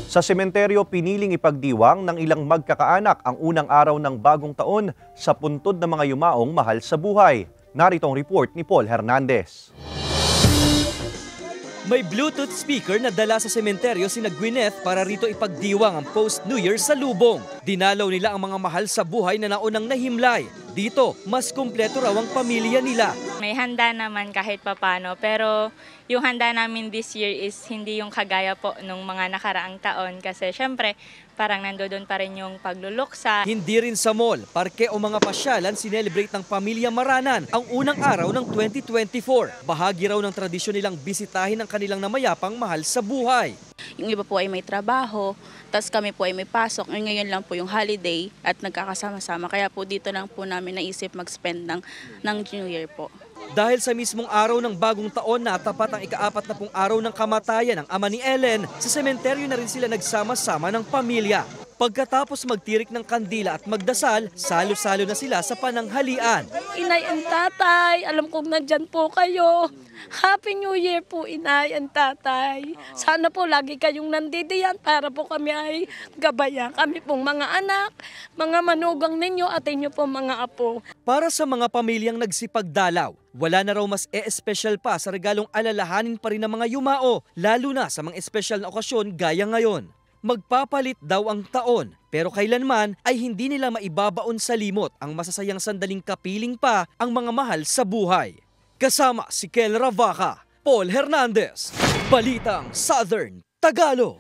Sa sementeryo, piniling ipagdiwang ng ilang magkakaanak ang unang araw ng bagong taon sa puntod ng mga yumaong mahal sa buhay. Narito ang report ni Paul Hernandez. May Bluetooth speaker na dala sa sementeryo sina Gwyneth para rito ipagdiwang ang post-New Year sa lubong. Dinalaw nila ang mga mahal sa buhay na naunang nahimlay. Dito, mas kumpleto raw ang pamilya nila. May handa naman kahit papano, pero yung handa namin this year is hindi yung kagaya po nung mga nakaraang taon kasi syempre parang nandoon pa rin yung pagluluksa. Hindi rin sa mall, parke o mga pasyalan sinelebrate ng pamilya Maranan ang unang araw ng 2024. Bahagi raw ng tradisyon nilang bisitahin ang kanilang namayapang mahal sa buhay. Yung iba po ay may trabaho, tas kami po ay may pasok. Ngayon lang po yung holiday at nagkakasama-sama. Kaya po dito lang po namin naisip mag-spend ng New Year po. Dahil sa mismong araw ng bagong taon na tapat ang ika-40 araw ng kamatayan ng ama ni Ellen, sa sementeryo na rin sila nagsama-sama ng pamilya. Pagkatapos magtirik ng kandila at magdasal, salo-salo na sila sa pananghalian. Inay and tatay, alam kong nandyan po kayo. Happy New Year po, inay and tatay. Sana po lagi kayong nandidiyan para po kami ay gabayan. Kami pong mga anak, mga manugang ninyo at inyo pong mga apo. Para sa mga pamilyang nagsipagdalaw, wala na raw mas e-espesyal pa sa regalong alalahanin pa rin ng mga yumao, lalo na sa mga espesyal na okasyon gaya ngayon. Magpapalit daw ang taon, pero kailanman ay hindi nila maibabaon sa limot ang masasayang sandaling kapiling pa ang mga mahal sa buhay. Kasama si Kel Ravaca, Paul Hernandez, Balitang Southern Tagalog.